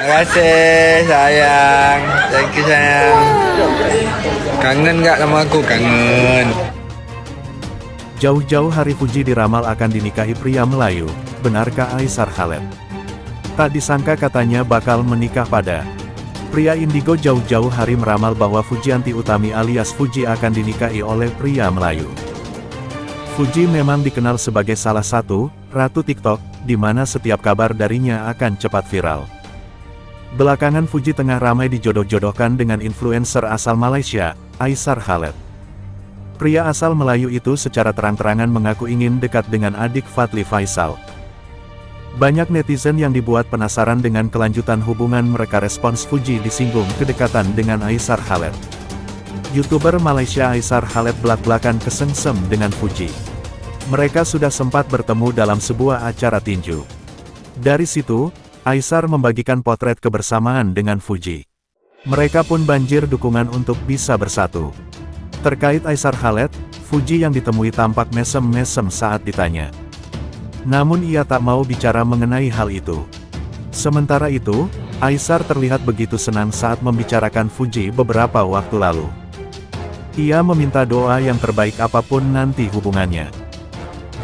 Makasih sayang. Thank you sayang. Kangen nggak sama aku? Kangen. Jauh-jauh hari Fuji diramal akan dinikahi pria Melayu, benarkah Aisar Khaled? Tak disangka katanya bakal menikah pada pria Indigo. Jauh-jauh hari meramal bahwa Fujianti Utami alias Fuji akan dinikahi oleh pria Melayu. Fuji memang dikenal sebagai salah satu ratu TikTok, di mana setiap kabar darinya akan cepat viral. Belakangan Fuji tengah ramai dijodoh-jodohkan dengan influencer asal Malaysia, Aisar Khaled. Pria asal Melayu itu secara terang-terangan mengaku ingin dekat dengan adik Fadly Faisal. Banyak netizen yang dibuat penasaran dengan kelanjutan hubungan mereka. Respons Fuji disinggung kedekatan dengan Aisar Khaled. YouTuber Malaysia Aisar Khaled belak-belakan kesengsem dengan Fuji. Mereka sudah sempat bertemu dalam sebuah acara tinju. Dari situ, Aisar membagikan potret kebersamaan dengan Fuji. Mereka pun banjir dukungan untuk bisa bersatu. Terkait Aisar Khaled, Fuji yang ditemui tampak mesem-mesem saat ditanya. Namun ia tak mau bicara mengenai hal itu. Sementara itu, Aisar terlihat begitu senang saat membicarakan Fuji beberapa waktu lalu. Ia meminta doa yang terbaik apapun nanti hubungannya.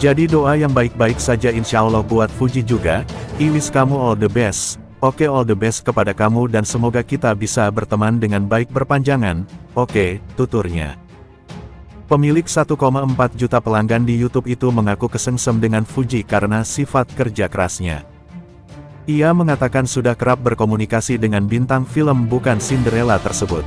Jadi doa yang baik-baik saja insya Allah buat Fuji juga. I wish kamu all the best. Oke, all the best kepada kamu dan semoga kita bisa berteman dengan baik berpanjangan. Oke, tuturnya. Pemilik 1,4 juta pelanggan di YouTube itu mengaku kesengsem dengan Fuji karena sifat kerja kerasnya. Ia mengatakan sudah kerap berkomunikasi dengan bintang film Bukan Cinderella tersebut.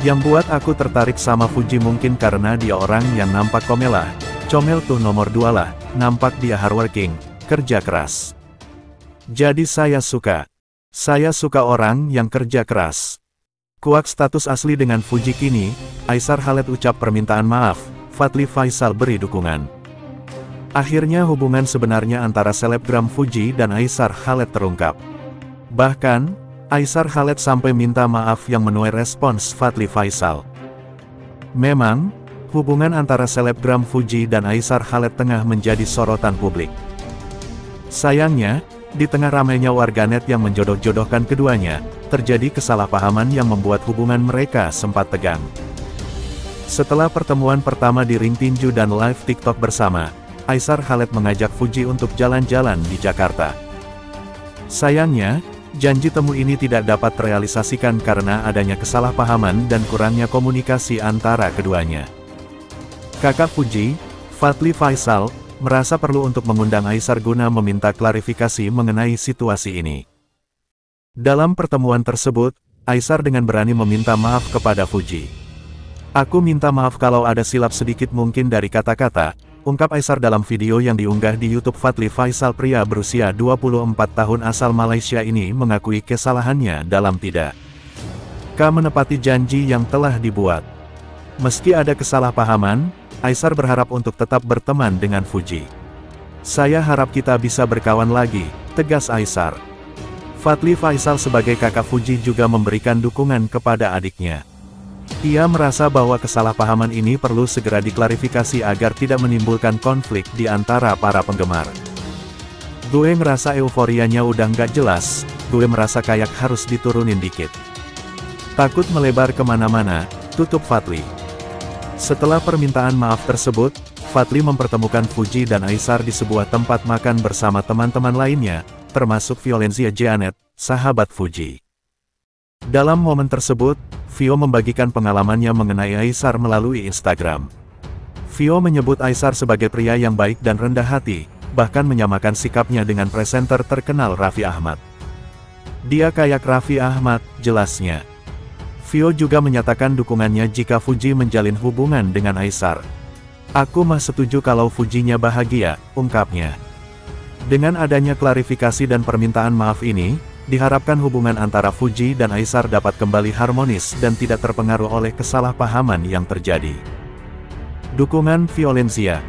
Yang buat aku tertarik sama Fuji mungkin karena dia orang yang nampak comel tuh nomor 2 lah, nampak dia hardworking, kerja keras. Jadi saya suka orang yang kerja keras. Kuak status asli dengan Fuji kini, Aisar Khaled ucap permintaan maaf, Fadly Faisal beri dukungan. Akhirnya hubungan sebenarnya antara selebgram Fuji dan Aisar Khaled terungkap. Bahkan, Aisar Khaled sampai minta maaf yang menuai respons Fadly Faisal. Memang, hubungan antara selebgram Fuji dan Aisar Khaled tengah menjadi sorotan publik. Sayangnya, di tengah ramainya warganet yang menjodoh-jodohkan keduanya, terjadi kesalahpahaman yang membuat hubungan mereka sempat tegang. Setelah pertemuan pertama di ring tinju dan live TikTok bersama, Aisar Khaled mengajak Fuji untuk jalan-jalan di Jakarta. Sayangnya, janji temu ini tidak dapat terrealisasikan karena adanya kesalahpahaman dan kurangnya komunikasi antara keduanya. Kakak Fuji, Fadly Faisal, merasa perlu untuk mengundang Aisar guna meminta klarifikasi mengenai situasi ini. Dalam pertemuan tersebut, Aisar dengan berani meminta maaf kepada Fuji. Aku minta maaf kalau ada silap sedikit mungkin dari kata-kata, ungkap Aisar dalam video yang diunggah di YouTube. Fadly Faisal, pria berusia 24 tahun asal Malaysia ini mengakui kesalahannya dalam tidak menepati janji yang telah dibuat. Meski ada kesalahpahaman, Aisar berharap untuk tetap berteman dengan Fuji. Saya harap kita bisa berkawan lagi, tegas Aisar. Fadly Faisal sebagai kakak Fuji juga memberikan dukungan kepada adiknya. Ia merasa bahwa kesalahpahaman ini perlu segera diklarifikasi agar tidak menimbulkan konflik di antara para penggemar. Gue ngerasa euforianya udah nggak jelas, gue merasa kayak harus diturunin dikit. Takut melebar kemana-mana, tutup Fadly. Setelah permintaan maaf tersebut, Fadly mempertemukan Fuji dan Aisar di sebuah tempat makan bersama teman-teman lainnya, termasuk Violenzia Jeanet, sahabat Fuji. Dalam momen tersebut, Vio membagikan pengalamannya mengenai Aisar melalui Instagram. Vio menyebut Aisar sebagai pria yang baik dan rendah hati, bahkan menyamakan sikapnya dengan presenter terkenal Raffi Ahmad. Dia kayak Raffi Ahmad, jelasnya. Vio juga menyatakan dukungannya jika Fuji menjalin hubungan dengan Aisar. Aku mah setuju kalau Fujinya bahagia, ungkapnya. Dengan adanya klarifikasi dan permintaan maaf ini, diharapkan hubungan antara Fuji dan Aisar dapat kembali harmonis dan tidak terpengaruh oleh kesalahpahaman yang terjadi. Dukungan Violenzia.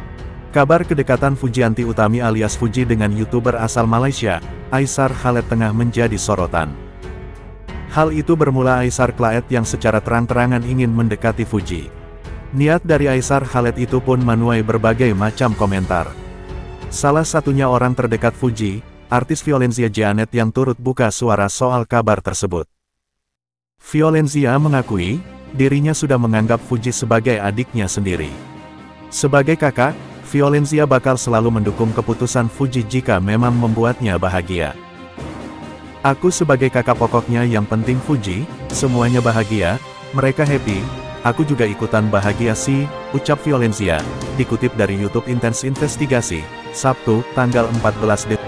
Kabar kedekatan Fujianti Utami alias Fuji dengan YouTuber asal Malaysia, Aisar Khaled tengah menjadi sorotan. Hal itu bermula Aisar Khaled yang secara terang-terangan ingin mendekati Fuji. Niat dari Aisar Khaled itu pun menuai berbagai macam komentar. Salah satunya orang terdekat Fuji, artis Violenzia Jeanette yang turut buka suara soal kabar tersebut. Violenzia mengakui, dirinya sudah menganggap Fuji sebagai adiknya sendiri. Sebagai kakak, Violenzia bakal selalu mendukung keputusan Fuji jika memang membuatnya bahagia. Aku sebagai kakak pokoknya yang penting Fuji, semuanya bahagia, mereka happy, aku juga ikutan bahagia sih, ucap Violenzia, dikutip dari YouTube Intense Investigasi, Sabtu, tanggal 14 Desember.